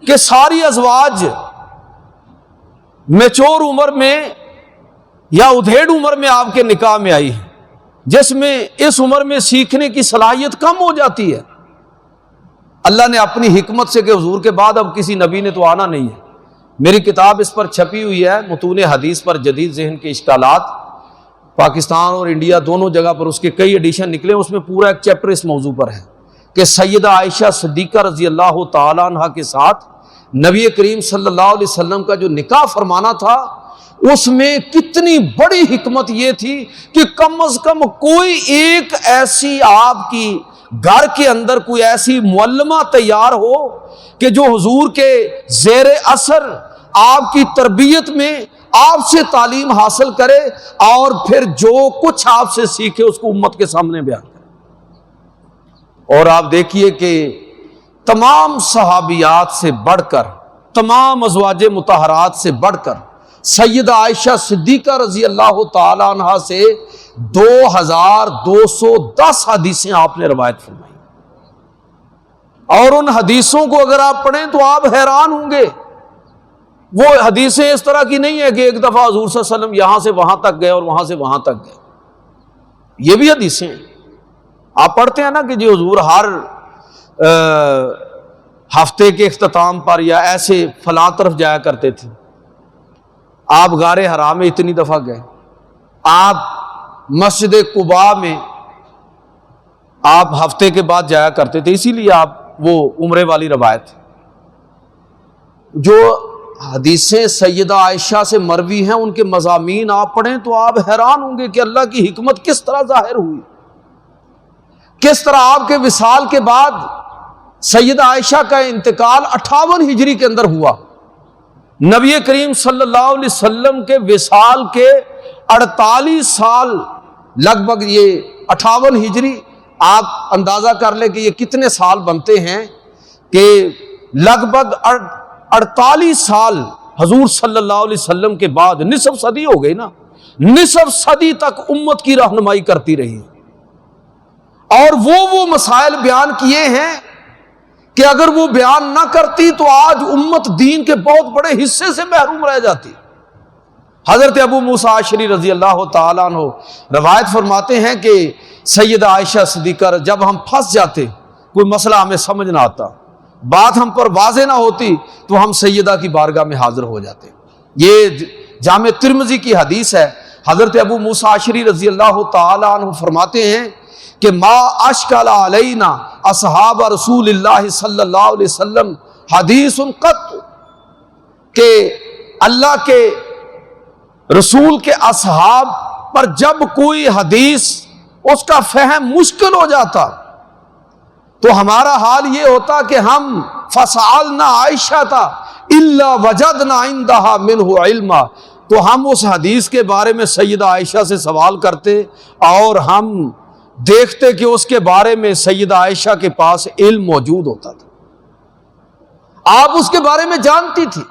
کہ ساری ازواج میچور عمر میں یا ادھیڑ عمر میں آپ کے نکاح میں آئی ہے، جس میں اس عمر میں سیکھنے کی صلاحیت کم ہو جاتی ہے۔ اللہ نے اپنی حکمت سے کہ حضور کے بعد اب کسی نبی نے تو آنا نہیں ہے، میری کتاب اس پر چھپی ہوئی ہے، متون حدیث پر جدید ذہن کے اشکالات، پاکستان اور انڈیا دونوں جگہ پر اس کے کئی ایڈیشن نکلے، اس میں پورا ایک چیپٹر اس موضوع پر ہے کہ سیدہ عائشہ صدیقہ رضی اللہ تعالی عنہ کے ساتھ نبی کریم صلی اللہ علیہ وسلم کا جو نکاح فرمانا تھا اس میں کتنی بڑی حکمت یہ تھی کہ کم از کم کوئی ایک ایسی آپ کی گھر کے اندر کوئی ایسی معلمہ تیار ہو کہ جو حضور کے زیر اثر آپ کی تربیت میں آپ سے تعلیم حاصل کرے اور پھر جو کچھ آپ سے سیکھے اس کو امت کے سامنے بیان کرے۔ اور آپ دیکھیے کہ تمام صحابیات سے بڑھ کر، تمام ازواج مطہرات سے بڑھ کر سیدہ عائشہ صدیقہ رضی اللہ تعالی عنہا سے 2210 حدیثیں آپ نے روایت فرمائی، اور ان حدیثوں کو اگر آپ پڑھیں تو آپ حیران ہوں گے۔ وہ حدیثیں اس طرح کی نہیں ہے کہ ایک دفعہ حضور صلی اللہ علیہ وسلم یہاں سے وہاں تک گئے اور وہاں سے وہاں تک گئے، یہ بھی حدیثیں ہیں۔ آپ پڑھتے ہیں نا کہ جی حضور ہر ہفتے کے اختتام پر یا ایسے فلاں طرف جایا کرتے تھے، آپ غار حرا میں اتنی دفعہ گئے، آپ مسجد قباء میں آپ ہفتے کے بعد جایا کرتے تھے، اسی لیے آپ وہ عمرے والی روایت جو حدیثیں سیدہ عائشہ سے مروی ہیں ان کے مضامین آپ پڑھیں تو آپ حیران ہوں گے کہ اللہ کی حکمت کس طرح ظاہر ہوئی، کس طرح آپ کے وصال کے بعد سیدہ عائشہ کا انتقال 58 ہجری کے اندر ہوا، نبی کریم صلی اللہ علیہ وسلم کے وصال کے 48 سال لگ بھگ، یہ 58 ہجری آپ اندازہ کر لیں کہ یہ کتنے سال بنتے ہیں کہ لگ بھگ 48 سال حضور صلی اللہ علیہ وسلم کے بعد، نصف صدی ہو گئی نا، نصف صدی تک امت کی رہنمائی کرتی رہی اور وہ مسائل بیان کیے ہیں کہ اگر وہ بیان نہ کرتی تو آج امت دین کے بہت بڑے حصے سے محروم رہ جاتی۔ حضرت ابو موسیٰ اشعری رضی اللہ تعالیٰ عنہ روایت فرماتے ہیں کہ سیدہ عائشہ صدیقہ جب ہم پھنس جاتے، کوئی مسئلہ ہمیں سمجھ نہ آتا، بات ہم پر واضح نہ ہوتی، تو ہم سیدہ کی بارگاہ میں حاضر ہو جاتے۔ یہ جامع ترمذی کی حدیث ہے۔ حضرت ابو موسیٰ اشعری رضی اللہ تعالیٰ عنہ فرماتے ہیں کہ ما اشکل علینا اصحاب رسول اللہ صلی اللہ علیہ وسلم حدیث قط، کہ اللہ کے رسول کے اصحاب پر جب کوئی حدیث اس کا فہم مشکل ہو جاتا تو ہمارا حال یہ ہوتا کہ ہم فسألنا عائشہ الا وجدنا عندها منہ علما، تو ہم اس حدیث کے بارے میں سیدہ عائشہ سے سوال کرتے اور ہم دیکھتے کہ اس کے بارے میں سیدہ عائشہ کے پاس علم موجود ہوتا تھا، آپ اس کے بارے میں جانتی تھی۔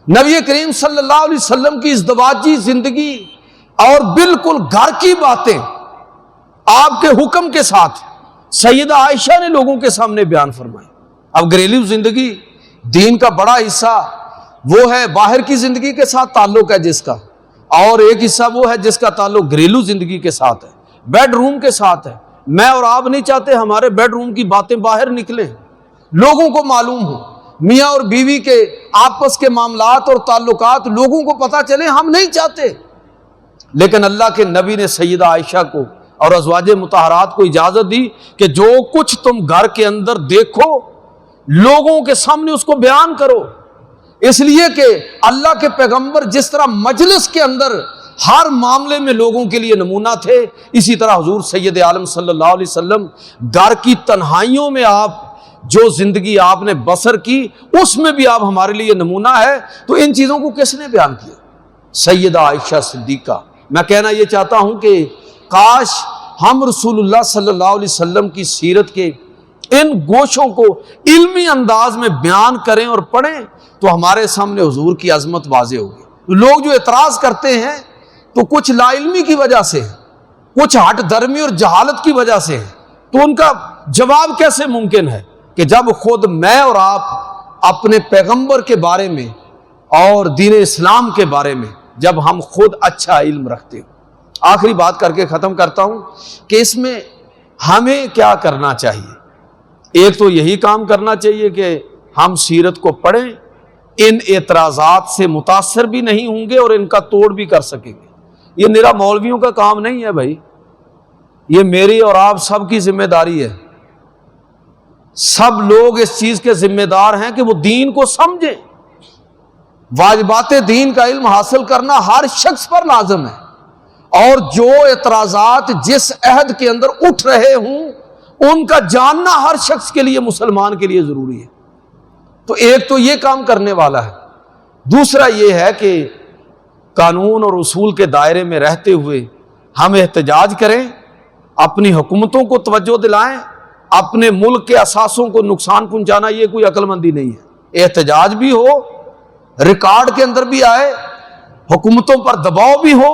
نبی کریم صلی اللہ علیہ وسلم کی ازدواجی زندگی اور بالکل گھر کی باتیں آپ کے حکم کے ساتھ سیدہ عائشہ نے لوگوں کے سامنے بیان فرمائی۔ اب گھریلو زندگی دین کا بڑا حصہ وہ ہے باہر کی زندگی کے ساتھ تعلق ہے جس کا، اور ایک حصہ وہ ہے جس کا تعلق گھریلو زندگی کے ساتھ ہے، بیڈ روم کے ساتھ ہے۔ میں اور آپ نہیں چاہتے ہمارے بیڈ روم کی باتیں باہر نکلیں، لوگوں کو معلوم ہو، میاں اور بیوی کے آپس کے معاملات اور تعلقات لوگوں کو پتہ چلے، ہم نہیں چاہتے۔ لیکن اللہ کے نبی نے سیدہ عائشہ کو اور ازواج مطہرات کو اجازت دی کہ جو کچھ تم گھر کے اندر دیکھو لوگوں کے سامنے اس کو بیان کرو، اس لیے کہ اللہ کے پیغمبر جس طرح مجلس کے اندر ہر معاملے میں لوگوں کے لیے نمونہ تھے، اسی طرح حضور سید عالم صلی اللہ علیہ وسلم گھر کی تنہائیوں میں آپ جو زندگی آپ نے بسر کی اس میں بھی آپ ہمارے لیے نمونہ ہے۔ تو ان چیزوں کو کس نے بیان کیا؟ سیدہ عائشہ صدیقہ۔ میں کہنا یہ چاہتا ہوں کہ کاش ہم رسول اللہ صلی اللہ علیہ وسلم کی سیرت کے ان گوشوں کو علمی انداز میں بیان کریں اور پڑھیں تو ہمارے سامنے حضور کی عظمت واضح ہوگی۔ لوگ جو اعتراض کرتے ہیں تو کچھ لا علمی کی وجہ سے ہے، کچھ ہٹ درمی اور جہالت کی وجہ سے ہے، تو ان کا جواب کیسے ممکن ہے کہ جب خود میں اور آپ اپنے پیغمبر کے بارے میں اور دین اسلام کے بارے میں جب ہم خود اچھا علم رکھتے ہیں۔ آخری بات کر کے ختم کرتا ہوں کہ اس میں ہمیں کیا کرنا چاہیے۔ ایک تو یہی کام کرنا چاہیے کہ ہم سیرت کو پڑھیں، ان اعتراضات سے متاثر بھی نہیں ہوں گے اور ان کا توڑ بھی کر سکیں گے۔ یہ میرا مولویوں کا کام نہیں ہے بھائی، یہ میری اور آپ سب کی ذمہ داری ہے۔ سب لوگ اس چیز کے ذمہ دار ہیں کہ وہ دین کو سمجھیں۔ واجبات دین کا علم حاصل کرنا ہر شخص پر لازم ہے، اور جو اعتراضات جس عہد کے اندر اٹھ رہے ہوں ان کا جاننا ہر شخص کے لیے، مسلمان کے لیے ضروری ہے۔ تو ایک تو یہ کام کرنے والا ہے، دوسرا یہ ہے کہ قانون اور اصول کے دائرے میں رہتے ہوئے ہم احتجاج کریں، اپنی حکومتوں کو توجہ دلائیں۔ اپنے ملک کے اثاثوں کو نقصان پہنچانا یہ کوئی عقل مندی نہیں ہے۔ احتجاج بھی ہو، ریکارڈ کے اندر بھی آئے، حکومتوں پر دباؤ بھی ہو،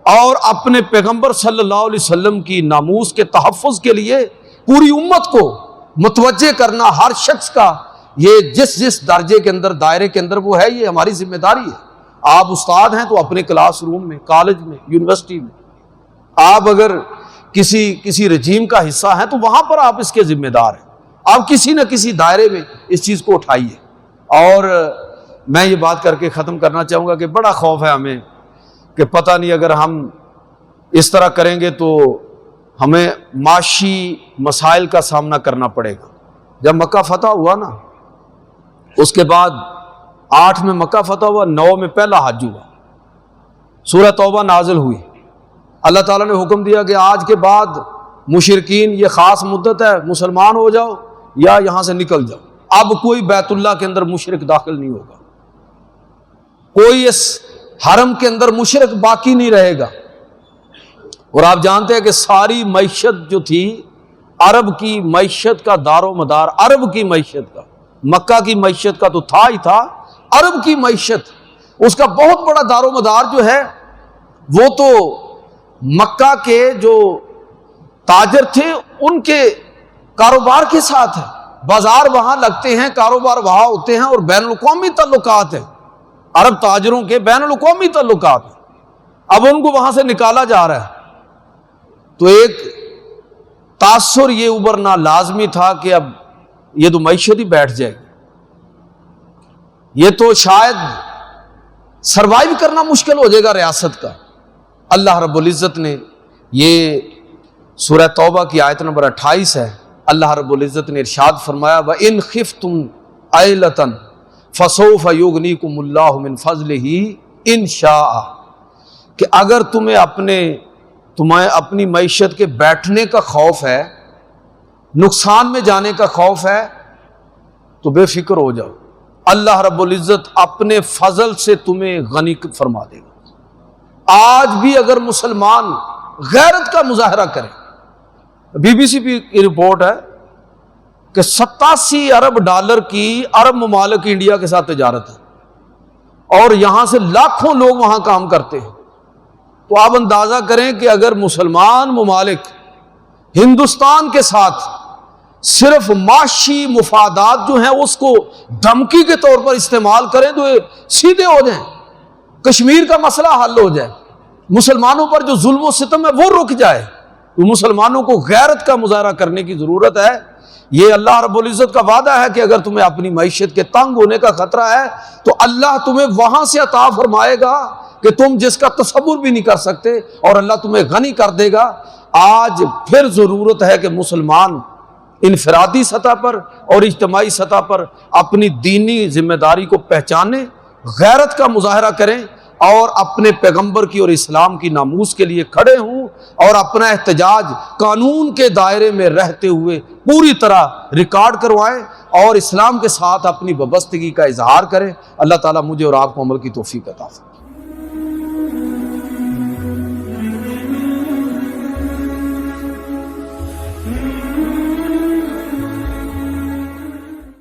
اور اپنے پیغمبر صلی اللہ علیہ وسلم کی ناموس کے تحفظ کے لیے پوری امت کو متوجہ کرنا ہر شخص کا، یہ جس درجے کے اندر دائرے کے اندر وہ ہے، یہ ہماری ذمہ داری ہے۔ آپ استاد ہیں تو اپنے کلاس روم میں، کالج میں، یونیورسٹی میں، آپ اگر کسی رجیم کا حصہ ہیں تو وہاں پر آپ اس کے ذمہ دار ہیں۔ آپ کسی نہ کسی دائرے میں اس چیز کو اٹھائیے۔ اور میں یہ بات کر کے ختم کرنا چاہوں گا کہ بڑا خوف ہے ہمیں کہ پتہ نہیں اگر ہم اس طرح کریں گے تو ہمیں معاشی مسائل کا سامنا کرنا پڑے گا۔ جب مکہ فتح ہوا نا، اس کے بعد 8 میں مکہ فتح ہوا، 9 میں پہلا حج ہوا، سورہ توبہ نازل ہوئی، اللہ تعالیٰ نے حکم دیا کہ آج کے بعد مشرکین یہ خاص مدت ہے، مسلمان ہو جاؤ یا یہاں سے نکل جاؤ، اب کوئی بیت اللہ کے اندر مشرک داخل نہیں ہوگا، کوئی اس حرم کے اندر مشرک باقی نہیں رہے گا۔ اور آپ جانتے ہیں کہ ساری معیشت جو تھی، عرب کی معیشت کا دار و مدار، عرب کی معیشت کا، مکہ کی معیشت کا تو تھا ہی تھا، عرب کی معیشت اس کا بہت بڑا دار و مدار جو ہے وہ تو مکہ کے جو تاجر تھے ان کے کاروبار کے ساتھ ہے، بازار وہاں لگتے ہیں، کاروبار وہاں ہوتے ہیں، اور بین الاقوامی تعلقات ہیں، عرب تاجروں کے بین الاقوامی تعلقات ہیں۔ اب ان کو وہاں سے نکالا جا رہا ہے تو ایک تاثر یہ ابھرنا لازمی تھا کہ اب یہ تو معیشت ہی بیٹھ جائے گی، یہ تو شاید سروائیو کرنا مشکل ہو جائے گا ریاست کا۔ اللہ رب العزت نے یہ سورہ توبہ کی آیت نمبر 28 ہے، اللہ رب العزت نے ارشاد فرمایا وَإِنْ خِفْتُمْ عَيْلَةً فَسَوْفَ يُغْنِيكُمُ اللَّهُ مِنْ فَضْلِهِ إِنْ شَاءَ، کہ اگر تمہیں اپنی معیشت کے بیٹھنے کا خوف ہے، نقصان میں جانے کا خوف ہے، تو بے فکر ہو جاؤ، اللہ رب العزت اپنے فضل سے تمہیں غنی فرما دے گا۔ آج بھی اگر مسلمان غیرت کا مظاہرہ کرے، بی بی سی کی رپورٹ ہے کہ 87 ارب ڈالر کی عرب ممالک انڈیا کے ساتھ تجارت ہے، اور یہاں سے لاکھوں لوگ وہاں کام کرتے ہیں، تو آپ اندازہ کریں کہ اگر مسلمان ممالک ہندوستان کے ساتھ صرف معاشی مفادات جو ہیں اس کو دھمکی کے طور پر استعمال کریں تو یہ سیدھے ہو جائیں، کشمیر کا مسئلہ حل ہو جائے، مسلمانوں پر جو ظلم و ستم ہے وہ رک جائے، تو مسلمانوں کو غیرت کا مظاہرہ کرنے کی ضرورت ہے۔ یہ اللہ رب العزت کا وعدہ ہے کہ اگر تمہیں اپنی معیشت کے تنگ ہونے کا خطرہ ہے تو اللہ تمہیں وہاں سے عطا فرمائے گا کہ تم جس کا تصور بھی نہیں کر سکتے، اور اللہ تمہیں غنی کر دے گا۔ آج پھر ضرورت ہے کہ مسلمان انفرادی سطح پر اور اجتماعی سطح پر اپنی دینی ذمہ داری کو پہچانیں، غیرت کا مظاہرہ کریں، اور اپنے پیغمبر کی اور اسلام کی ناموس کے لیے کھڑے ہوں، اور اپنا احتجاج قانون کے دائرے میں رہتے ہوئے پوری طرح ریکارڈ کروائیں، اور اسلام کے ساتھ اپنی وابستگی کا اظہار کریں۔ اللہ تعالیٰ مجھے اور آپ کو عمل کی توفیق عطا فرمائے۔